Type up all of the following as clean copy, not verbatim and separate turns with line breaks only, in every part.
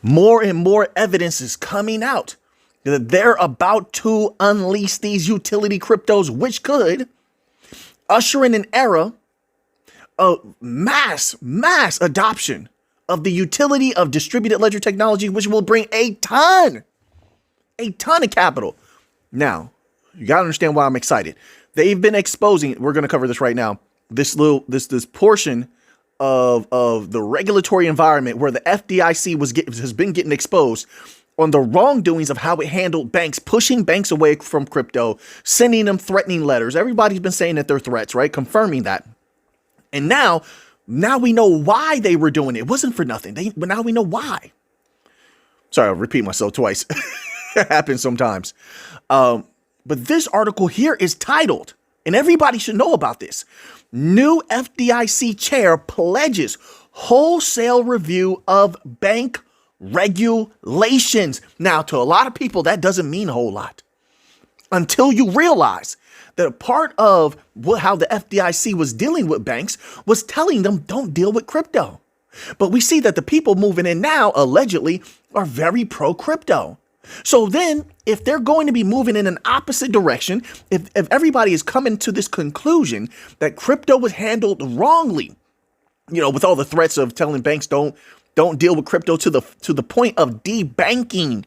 more and more evidence is coming out that they're about to unleash these utility cryptos, which could usher in an era of mass adoption of the utility of distributed ledger technology, which will bring a ton of capital. Now, you got to understand why I'm excited. They've been exposing, we're going to cover this right now, this portion of the regulatory environment where the FDIC has been getting exposed on the wrongdoings of how it handled banks, pushing banks away from crypto, sending them threatening letters. Everybody's been saying that they're threats, right? Confirming that. And now we know why they were doing it. It wasn't for nothing. But now we know why. Sorry, I'll repeat myself twice. It happens sometimes. But this article here is titled, and everybody should know about this, New FDIC Chair Pledges Wholesale Review of Bank Regulations. Now, to a lot of people, that doesn't mean a whole lot until you realize that a part of how the FDIC was dealing with banks was telling them don't deal with crypto. But we see that the people moving in now, allegedly, are very pro-crypto. So then, if they're going to be moving in an opposite direction, if everybody is coming to this conclusion that crypto was handled wrongly, with all the threats of telling banks don't deal with crypto to the point of debanking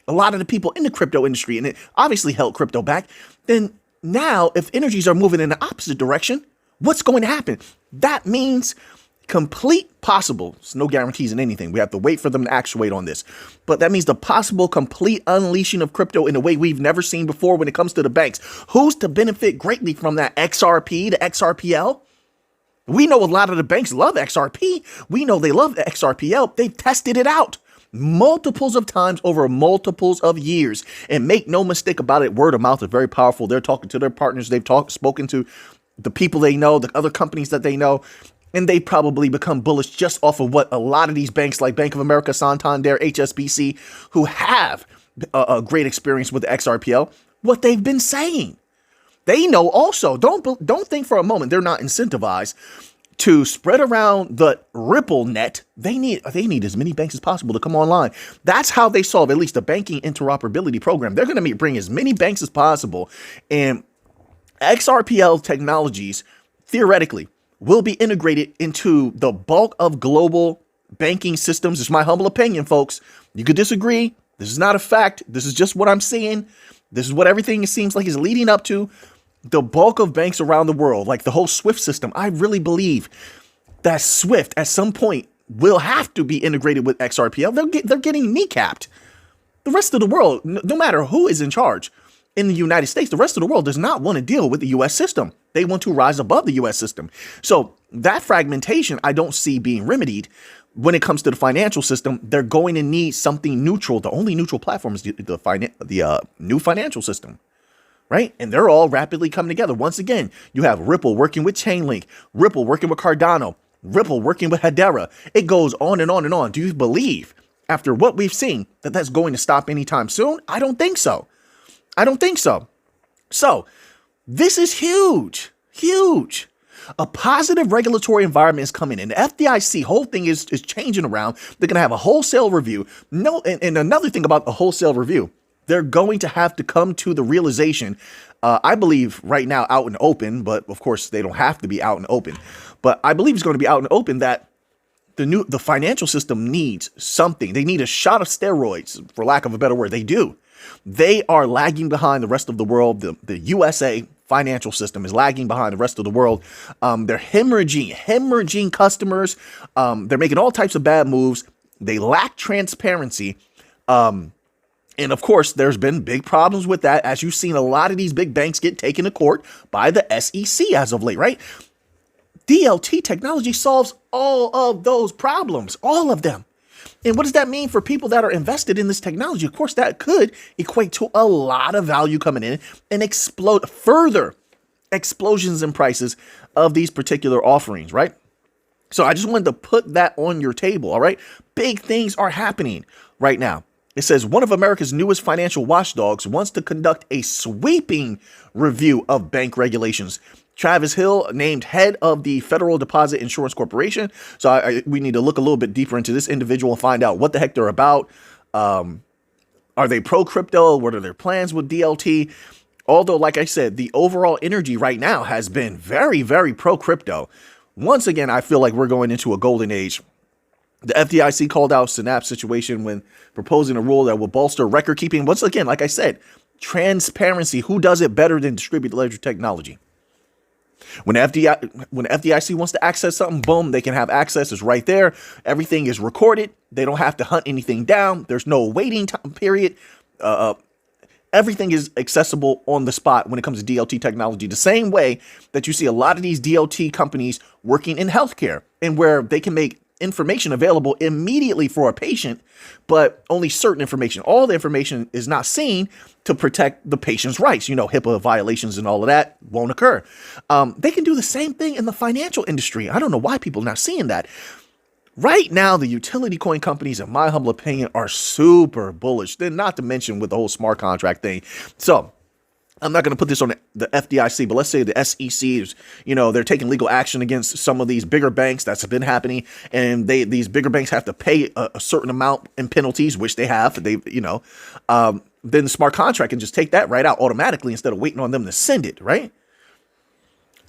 a lot of the people in the crypto industry, and it obviously held crypto back, then now if energies are moving in the opposite direction, what's going to happen? That means complete possible, it's no guarantees in anything. We have to wait for them to actuate on this. But that means the possible complete unleashing of crypto in a way we've never seen before when it comes to the banks. Who's to benefit greatly from that? XRP, the XRPL? We know a lot of the banks love XRP. We know they love the XRPL. They've tested it out multiples of times over multiples of years. And make no mistake about it, word of mouth is very powerful. They're talking to their partners. They've spoken to the people they know, the other companies that they know, and they probably become bullish just off of what a lot of these banks like Bank of America, Santander, HSBC, who have a great experience with the XRPL, what they've been saying. They know also, don't think for a moment they're not incentivized to spread around the RippleNet. They need as many banks as possible to come online. That's how they solve at least the banking interoperability program. They're going to bring as many banks as possible, and XRPL technologies theoretically will be integrated into the bulk of global banking systems. It's my humble opinion, folks. You could disagree. This is not a fact. This is just what I'm seeing. This is what everything seems like is leading up to. The bulk of banks around the world, like the whole SWIFT system, I really believe that SWIFT at some point will have to be integrated with XRPL. They're getting kneecapped. The rest of the world, no matter who is in charge in the United States, the rest of the world does not want to deal with the U.S. system. They want to rise above the U.S. system. So that fragmentation, I don't see being remedied. When it comes to the financial system, they're going to need something neutral. The only neutral platform is the new financial system. Right? And they're all rapidly coming together. Once again, you have Ripple working with Chainlink, Ripple working with Cardano, Ripple working with Hedera. It goes on and on and on. Do you believe, after what we've seen, that that's going to stop anytime soon? I don't think so. I don't think so. So this is huge, huge. A positive regulatory environment is coming in. The FDIC whole thing is changing around. They're going to have a wholesale review. And another thing about the wholesale review, they're going to have to come to the realization, I believe right now out and open, but of course they don't have to be out and open. But I believe it's going to be out and open that the financial system needs something. They need a shot of steroids, for lack of a better word. They do. They are lagging behind the rest of the world. The USA financial system is lagging behind the rest of the world. They're hemorrhaging customers. They're making all types of bad moves. They lack transparency. And of course, there's been big problems with that, as you've seen a lot of these big banks get taken to court by the SEC as of late, right? DLT technology solves all of those problems, all of them. And what does that mean for people that are invested in this technology? Of course, that could equate to a lot of value coming in and explode further explosions in prices of these particular offerings, right? So I just wanted to put that on your table, all right? Big things are happening right now. It says one of America's newest financial watchdogs wants to conduct a sweeping review of bank regulations Travis Hill named head of the Federal Deposit Insurance Corporation. So we need to look a little bit deeper into this individual and find out what the heck they're about. Are they pro crypto? What are their plans with DLT? Although, like I said, the overall energy right now has been very, very pro crypto. Once again, I feel like we're going into a golden age. The FDIC called out Synapse situation when proposing a rule that will bolster record keeping. Once again, like I said, transparency. Who does it better than distributed ledger technology? When FDIC wants to access something, boom, they can have access. It's right there. Everything is recorded. They don't have to hunt anything down. There's no waiting time period. Everything is accessible on the spot when it comes to DLT technology. The same way that you see a lot of these DLT companies working in healthcare, and where they can make information available immediately for a patient, but only certain information. All the information is not seen to protect the patient's rights. You know, HIPAA violations and all of that won't occur. They can do the same thing in the financial industry. I don't know why people are not seeing that. Right now, the utility coin companies, in my humble opinion, are super bullish. Then, not to mention with the whole smart contract thing. So I'm not going to put this on the FDIC, but let's say the SEC is, they're taking legal action against some of these bigger banks. That's been happening. And these bigger banks have to pay a certain amount in penalties, which they have. Then the smart contract can just take that right out automatically instead of waiting on them to send it, right?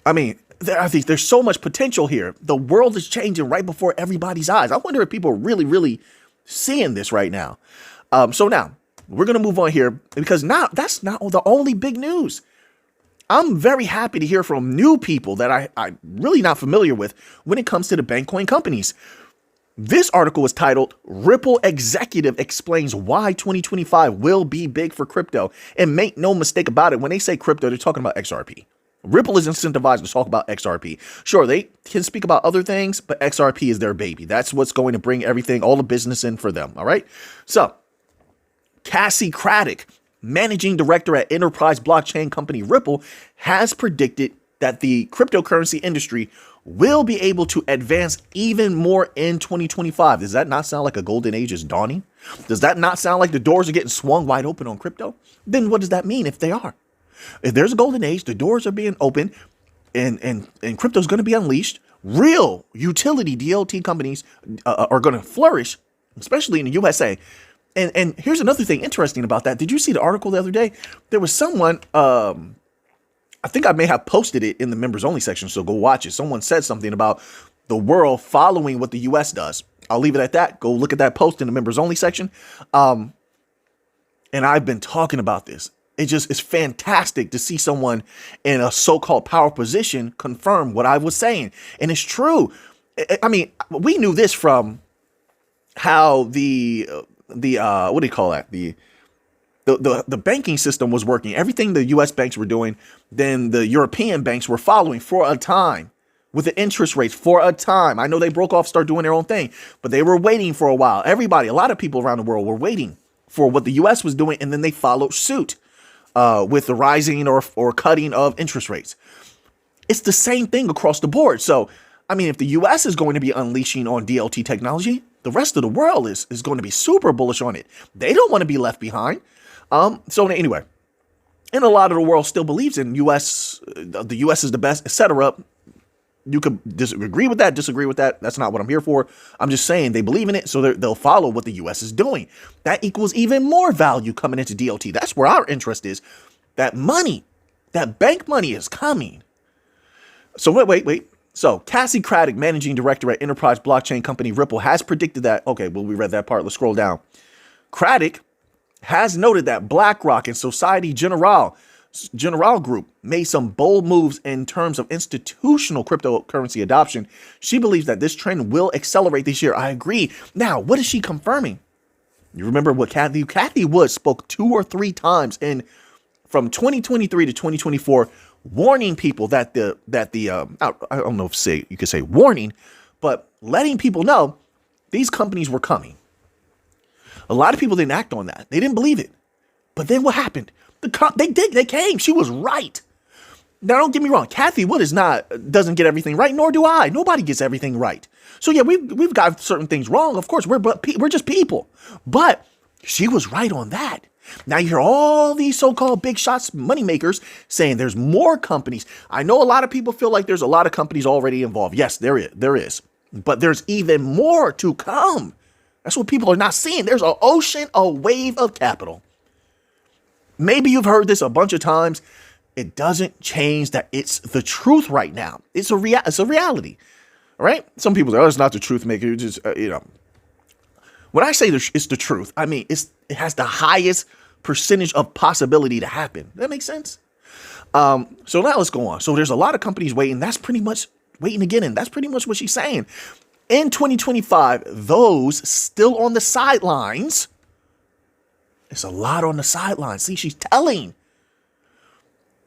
I mean, I think there's so much potential here. The world is changing right before everybody's eyes. I wonder if people are really, really seeing this right now. So now, we're going to move on here because now that's not the only big news. I'm very happy to hear from new people that I'm really not familiar with when it comes to the bank coin companies. This article is titled Ripple Executive Explains Why 2025 Will Be Big for Crypto. And make no mistake about it, when they say crypto, they're talking about XRP. Ripple is incentivized to talk about XRP. Sure, they can speak about other things, but XRP is their baby. That's what's going to bring everything, all the business in for them. All right. So Cassie Craddock, managing director at enterprise blockchain company Ripple, has predicted that the cryptocurrency industry will be able to advance even more in 2025. Does that not sound like a golden age is dawning? Does that not sound like the doors are getting swung wide open on crypto? Then what does that mean if they are? If there's a golden age, the doors are being opened and crypto is going to be unleashed. Real utility DLT companies are going to flourish, especially in the USA. And here's another thing interesting about that. Did you see the article the other day? There was someone, I think I may have posted it in the members only section, so go watch it. Someone said something about the world following what the US does. I'll leave it at that. Go look at that post in the members only section. And I've been talking about this. It's fantastic to see someone in a so-called power position confirm what I was saying. And it's true. I mean, we knew this from how the what do you call that? The banking system was working. Everything the US banks were doing, then the European banks were following for a time with the interest rates for a time. I know they broke off, start doing their own thing, but they were waiting for a while. Everybody, a lot of people around the world were waiting for what the US was doing, and then they followed suit with the rising or cutting of interest rates. It's the same thing across the board. So, I mean, if the US is going to be unleashing on DLT technology, the rest of the world is going to be super bullish on it. They don't want to be left behind. So anyway, and a lot of the world still believes in US, the US is the best, etc. You could disagree with that, disagree with that. That's not what I'm here for. I'm just saying they believe in it, so they'll follow what the US is doing. That equals even more value coming into DLT. That's where our interest is. That money, that bank money is coming. So wait. So Cassie Craddock, managing director at enterprise blockchain company Ripple, has predicted that. Okay, well, we read that part. Let's scroll down. Craddock has noted that BlackRock and Societe Generale Group made some bold moves in terms of institutional cryptocurrency adoption. She believes that this trend will accelerate this year. I agree. Now, what is she confirming? You remember what Kathy Wood spoke 2 or 3 times from 2023 to 2024, warning people that I don't know if you could say warning, but letting people know these companies were coming. A lot of people didn't act on that. They didn't believe it. But then what happened? They came. She was right. Now, don't get me wrong. Kathy Wood doesn't get everything right, nor do I. Nobody gets everything right. So yeah, we've got certain things wrong. Of course, we're just people. But she was right on that. Now you hear all these so-called big shots moneymakers saying there's more companies. I know a lot of people feel like there's a lot of companies already involved. Yes, there is. But there's even more to come. That's what people are not seeing. There's an ocean, a wave of capital. Maybe you've heard this a bunch of times. It doesn't change that it's the truth right now. It's a reality. All right? Some people say, oh, it's not the truth, maker. You just, when I say it's the truth, I mean, it has the highest percentage of possibility to happen. That makes sense? So now let's go on. So there's a lot of companies waiting. That's pretty much waiting again. And that's pretty much what she's saying. In 2025, those still on the sidelines, it's a lot on the sidelines. See, she's telling.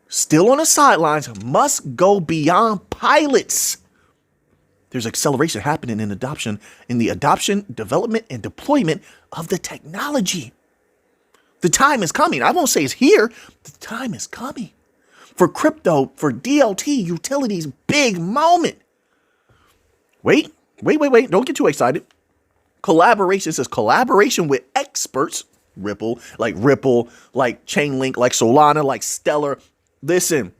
Still on the sidelines must go beyond pilots. There's acceleration happening in the adoption, development, and deployment of the technology. The time is coming. I won't say it's here. The time is coming. For crypto, for DLT, utilities, big moment. Wait. Don't get too excited. Collaboration says collaboration with experts, Ripple, like Chainlink, like Solana, like Stellar. Listen,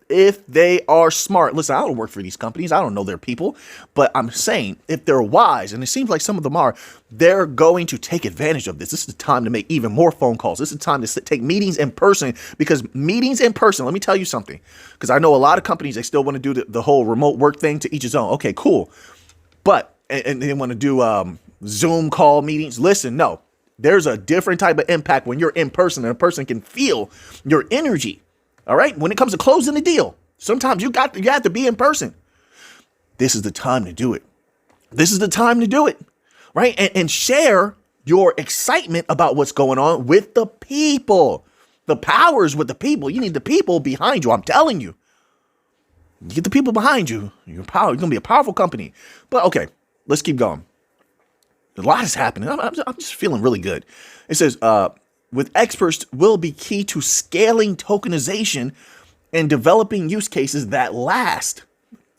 if they are smart, listen, I don't work for these companies. I don't know their people, but I'm saying if they're wise, and it seems like some of them are, they're going to take advantage of this. This is the time to make even more phone calls. This is the time to take meetings in person, because meetings in person, let me tell you something, because I know a lot of companies, they still want to do the whole remote work thing, to each his own. Okay, cool. But, and they want to do Zoom call meetings. Listen, no, there's a different type of impact when you're in person and a person can feel your energy. All right. When it comes to closing the deal, sometimes you have to be in person. This is the time to do it. This is the time to do it. Right. And share your excitement about what's going on with the people. The power's with the people. You need the people behind you. I'm telling you. You get the people behind you. You're going to be a powerful company. But OK, let's keep going. A lot is happening. I'm just feeling really good. It says, with experts will be key to scaling tokenization and developing use cases that last.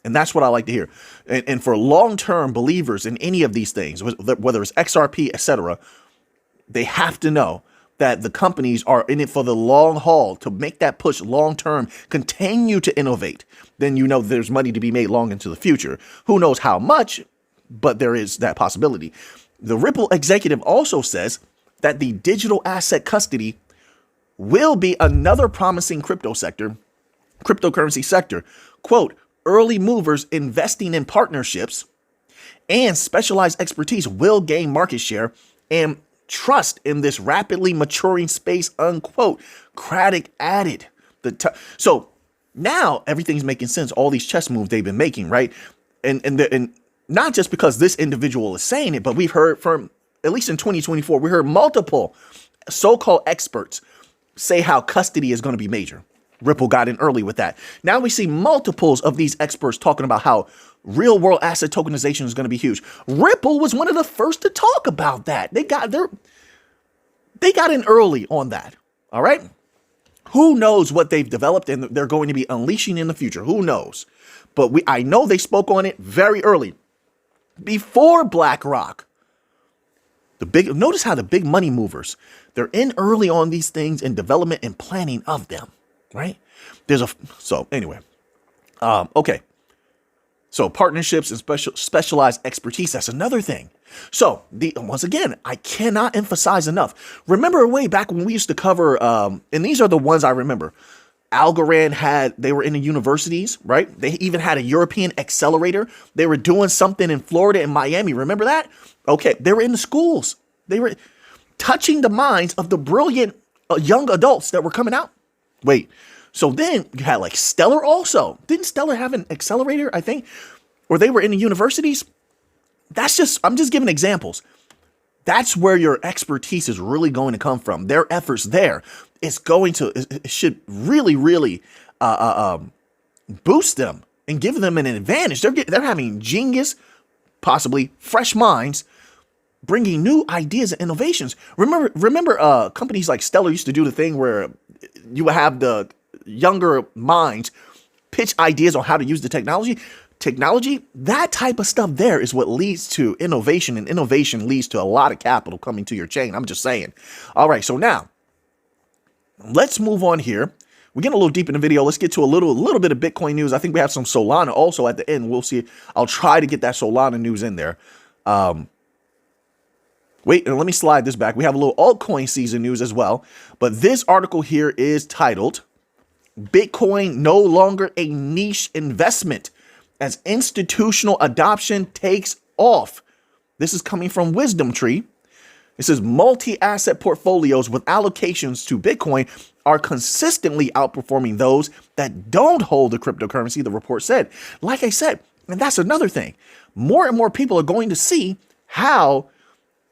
And that's what I like to hear. And for long-term believers in any of these things, whether it's XRP, etc., they have to know that the companies are in it for the long haul, to make that push long-term, continue to innovate. Then you know there's money to be made long into the future. Who knows how much, but there is that possibility. The Ripple executive also says that the digital asset custody will be another promising cryptocurrency sector. Quote, early movers investing in partnerships and specialized expertise will gain market share and trust in this rapidly maturing space, unquote. Craddock added. So now everything's making sense. All these chess moves they've been making, right? And not just because this individual is saying it, but we've heard from, at least in 2024, we heard multiple so-called experts say how custody is going to be major. Ripple got in early with that. Now we see multiples of these experts talking about how real world asset tokenization is going to be huge. Ripple was one of the first to talk about that. They got in early on that. All right. Who knows what they've developed and they're going to be unleashing in the future? Who knows? But I know they spoke on it very early, before BlackRock. Notice how the big money movers, they're in early on these things in development and planning of them, right? Okay. So partnerships and specialized expertise, that's another thing. So once again, I cannot emphasize enough. Remember way back when we used to cover, and these are the ones I remember. Algorand they were in the universities, right? They even had a European accelerator. They were doing something in Florida and Miami. Remember that? Okay. They were in the schools. They were touching the minds of the brilliant young adults that were coming out. Wait. So then you had like Stellar also. Didn't Stellar have an accelerator, I think? Or they were in the universities? I'm just giving examples. That's where your expertise is really going to come from. Their efforts there. It should really, really boost them and give them an advantage. They're having genius, possibly fresh minds, bringing new ideas and innovations. Remember, companies like Stellar used to do the thing where you would have the younger minds pitch ideas on how to use the technology. That type of stuff there is what leads to innovation, and innovation leads to a lot of capital coming to your chain. I'm just saying. All right, so now let's move on here. We're getting a little deep in the video. Let's get to a little bit of Bitcoin news. I think we have some Solana also at the end. We'll see. I'll try to get that Solana news in there. Wait, and let me slide this back. We have a little altcoin season news as well. But this article here is titled, Bitcoin no longer a niche investment as institutional adoption takes off. This is coming from Wisdom Tree. It says multi-asset portfolios with allocations to Bitcoin are consistently outperforming those that don't hold the cryptocurrency, the report said. Like I said, and that's another thing. More and more people are going to see how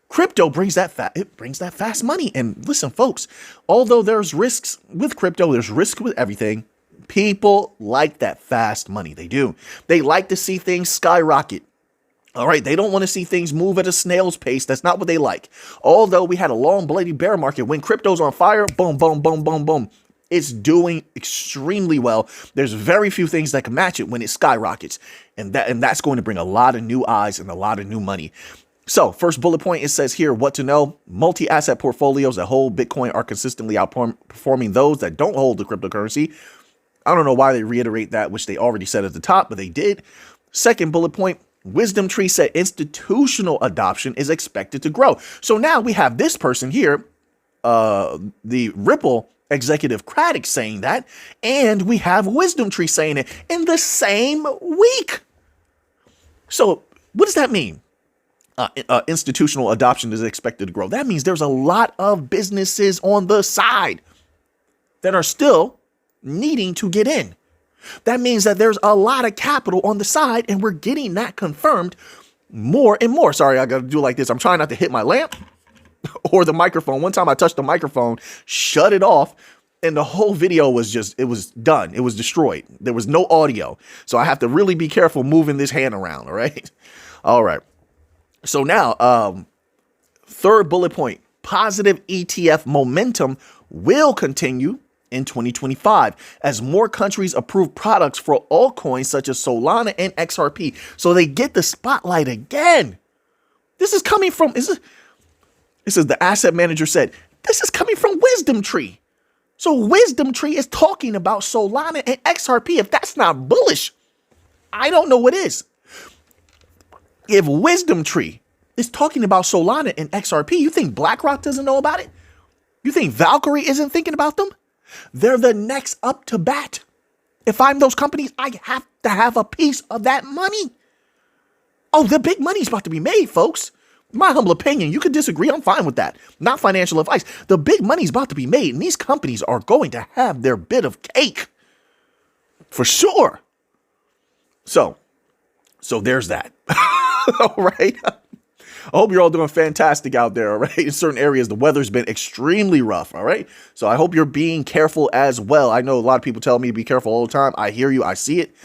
crypto brings that fast money. And listen, folks, although there's risks with crypto, there's risk with everything. People like that fast money. They do. They like to see things skyrocket. All right. They don't want to see things move at a snail's pace. That's not what they like. Although we had a long, bloody bear market, when crypto's on fire, boom, boom, boom, boom, boom. It's doing extremely well. There's very few things that can match it when it skyrockets. And that's going to bring a lot of new eyes and a lot of new money. So first bullet point, it says here what to know. Multi-asset portfolios that hold Bitcoin are consistently outperforming those that don't hold the cryptocurrency. I don't know why they reiterate that, which they already said at the top, but they did. Second bullet point, Wisdom Tree said institutional adoption is expected to grow. So now we have this person here, the Ripple executive Craddock saying that, and we have Wisdom Tree saying it in the same week. So what does that mean? Institutional adoption is expected to grow. That means there's a lot of businesses on the side that are still needing to get in. That means that there's a lot of capital on the side, and we're getting that confirmed more and more. Sorry, I got to do it like this. I'm trying not to hit my lamp or the microphone. One time I touched the microphone, shut it off, and the whole video was it was done. It was destroyed. There was no audio. So I have to really be careful moving this hand around. All right. All right. So now, third bullet point, positive ETF momentum will continue in 2025 as more countries approve products for altcoins such as Solana and XRP. So they get the spotlight again. This is coming from, this is the asset manager said, this is coming from Wisdom Tree. So Wisdom Tree is talking about Solana and XRP. If that's not bullish, I don't know what is. If Wisdom Tree is talking about Solana and XRP, you think BlackRock doesn't know about it? You think Valkyrie isn't thinking about them? They're the next up to bat. If I'm those companies, I have to have a piece of that money. Oh, the big money's about to be made, folks. My humble opinion, you could disagree. I'm fine with that. Not financial advice. The big money's about to be made, and these companies are going to have their bit of cake. For sure. So there's that. All right. I hope you're all doing fantastic out there. All right. In certain areas, the weather's been extremely rough. All right. So I hope you're being careful as well. I know a lot of people tell me to be careful all the time. I hear you. I see it.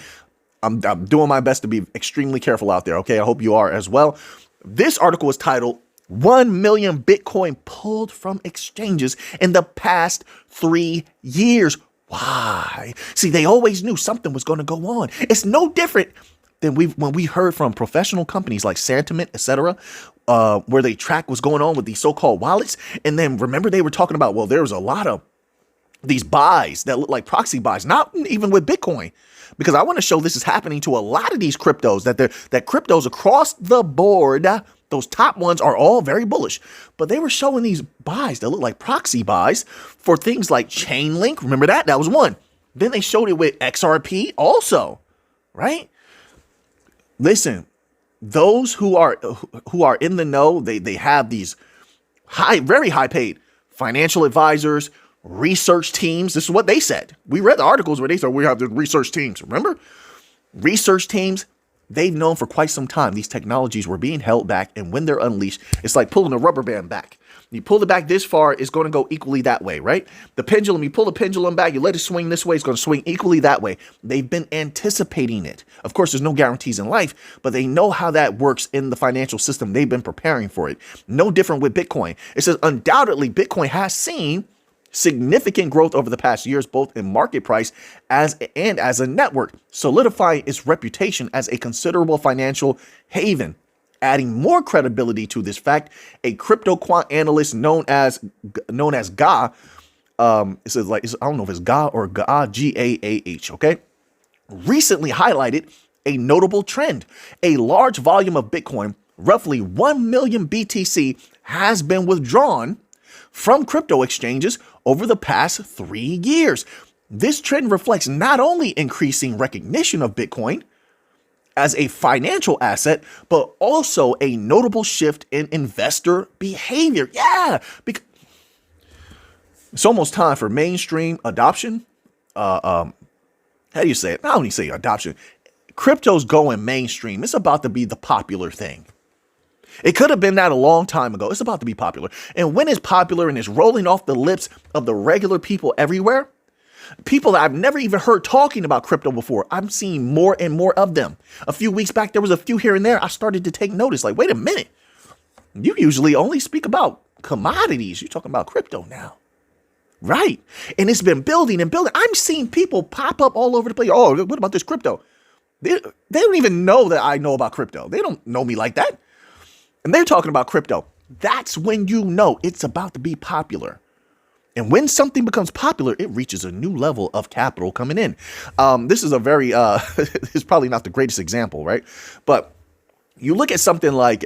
I'm doing my best to be extremely careful out there. Okay. I hope you are as well. This article is titled 1 million Bitcoin pulled from exchanges in the past 3 years. Why? See, they always knew something was going to go on. It's no different than when we heard from professional companies like Sentiment, etc., where they track what's going on with these so-called wallets. And then remember, they were talking about, well, there was a lot of these buys that look like proxy buys, not even with Bitcoin, because I want to show this is happening to a lot of these cryptos, that cryptos across the board, those top ones are all very bullish, but they were showing these buys that look like proxy buys for things like Chainlink. Remember that? That was one. Then they showed it with XRP also, right? Listen, those who are in the know, they have these very high paid financial advisors, research teams. This is what they said. We read the articles where they said we have the research teams. Remember? Research teams, they've known for quite some time these technologies were being held back, and when they're unleashed, it's like pulling a rubber band back. You pull it back this far, it's going to go equally that way, right? The pendulum, you pull the pendulum back, you let it swing this way, it's going to swing equally that way. They've been anticipating it. Of course, there's no guarantees in life, but they know how that works in the financial system. They've been preparing for it. No different with Bitcoin. It says undoubtedly Bitcoin has seen significant growth over the past years, both in market price and as a network, solidifying its reputation as a considerable financial haven. Adding more credibility to this fact, a crypto quant analyst known as Ga It says like, I don't know if it's Ga or Gaah, Gaah, okay? Recently highlighted a notable trend. A large volume of Bitcoin, roughly 1 million BTC, has been withdrawn from crypto exchanges over the past 3 years. This trend reflects not only increasing recognition of Bitcoin as a financial asset, but also a notable shift in investor behavior. Yeah, because it's almost time for mainstream adoption. How do you say it? Not only say adoption. Crypto's going mainstream. It's about to be the popular thing. It could have been that a long time ago. It's about to be popular. And when it's popular and it's rolling off the lips of the regular people everywhere, people that I've never even heard talking about crypto before, I'm seeing more and more of them. A few weeks back, there was a few here and there. I started to take notice. Like, wait a minute. You usually only speak about commodities. You're talking about crypto now. Right. And it's been building and building. I'm seeing people pop up all over the place. Oh, what about this crypto? They don't even know that I know about crypto. They don't know me like that. And they're talking about crypto. That's when you know it's about to be popular. And when something becomes popular, it reaches a new level of capital coming in. This is a very, it's probably not the greatest example, right? But you look at something like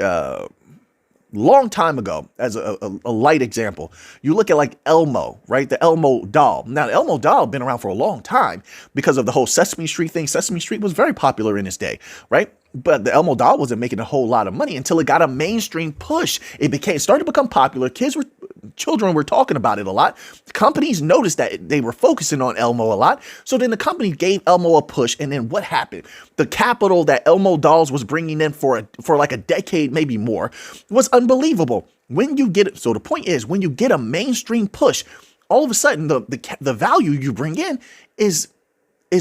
long time ago, as a light example, you look at like Elmo, right? The Elmo doll. Now, the Elmo doll been around for a long time because of the whole Sesame Street thing. Sesame Street was very popular in its day, right? But the Elmo doll wasn't making a whole lot of money until it got a mainstream push. It started to become popular. Children were talking about it a lot. Companies noticed that they were focusing on Elmo a lot. So then the company gave Elmo a push. And then what happened? The capital that Elmo dolls was bringing in for like a decade, maybe more, was unbelievable. When you get it, so the point is, when you get a mainstream push, all of a sudden the value you bring in is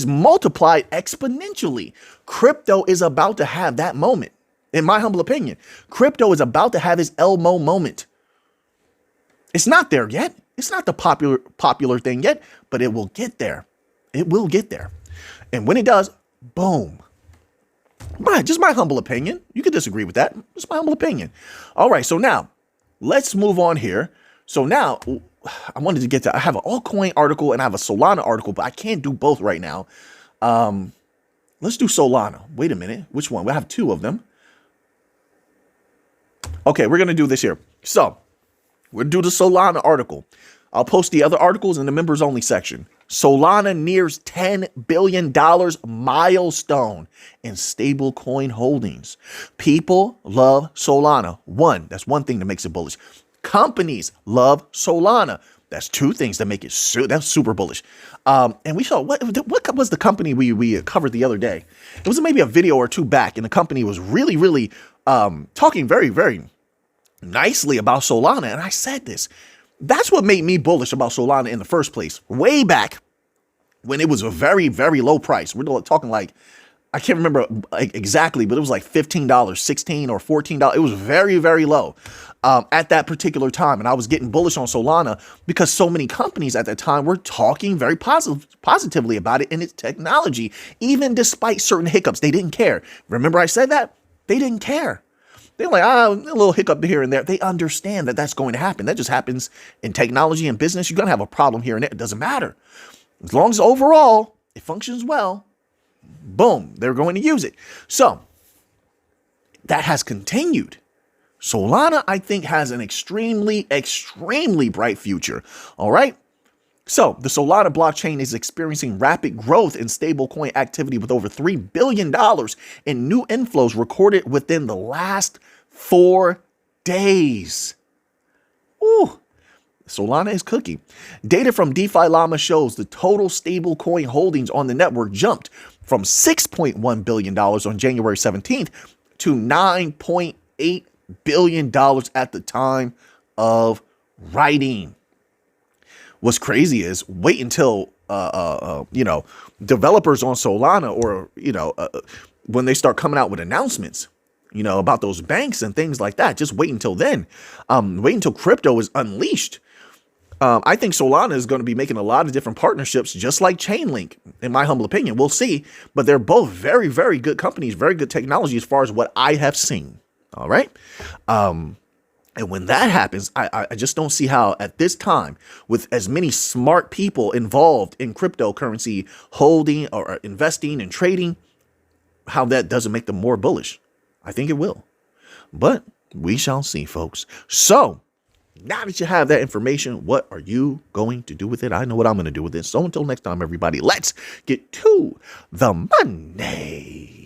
multiplied exponentially. Crypto is about to have that moment. In my humble opinion, crypto is about to have his Elmo moment. It's not there yet. It's not the popular thing yet, but it will get there. It will get there. And when it does, boom. Just my humble opinion. You could disagree with that. Just my humble opinion. All right. So now let's move on here. So now I wanted to get to, I have an altcoin article and I have a Solana article, but I can't do both right now. Let's do Solana. Wait a minute. Which one? We have two of them. Okay. We're going to do this here. So we'll do the Solana article. I'll post the other articles in the members only section. Solana nears $10 billion milestone in stablecoin holdings. People love Solana. That's one thing that makes it bullish. Companies love Solana. That's two things that make it that's super bullish. And we saw what was the company we covered the other day? It was maybe a video or two back, and the company was really, really talking very, very nicely about Solana. And I said this. That's what made me bullish about Solana in the first place. Way back when it was a very, very low price. We're talking like, I can't remember exactly, but it was like $15, $16 or $14. It was very, very low at that particular time. And I was getting bullish on Solana because so many companies at that time were talking very positively about it and its technology, even despite certain hiccups. They didn't care. Remember I said that? They didn't care. They're like, a little hiccup here and there. They understand that that's going to happen. That just happens in technology and business. You're going to have a problem here and there. It doesn't matter. As long as overall it functions well, boom, they're going to use it. So that has continued. Solana, I think, has an extremely, extremely bright future. All right. So the Solana blockchain is experiencing rapid growth in stablecoin activity with over $3 billion in new inflows recorded within the last 4 days. Ooh, Solana is cooking. Data from DeFi Llama shows the total stablecoin holdings on the network jumped from $6.1 billion on January 17th to $9.8 billion at the time of writing. What's crazy is wait until, developers on Solana or, when they start coming out with announcements, about those banks and things like that. Just wait until then. Wait until crypto is unleashed. I think Solana is going to be making a lot of different partnerships, just like Chainlink, in my humble opinion. We'll see. But they're both very, very good companies, very good technology as far as what I have seen. All right. And when that happens, I just don't see how at this time, with as many smart people involved in cryptocurrency holding or investing and trading, how that doesn't make them more bullish. I think it will. But we shall see, folks. So now that you have that information, what are you going to do with it? I know what I'm going to do with it. So until next time, everybody, let's get to the money.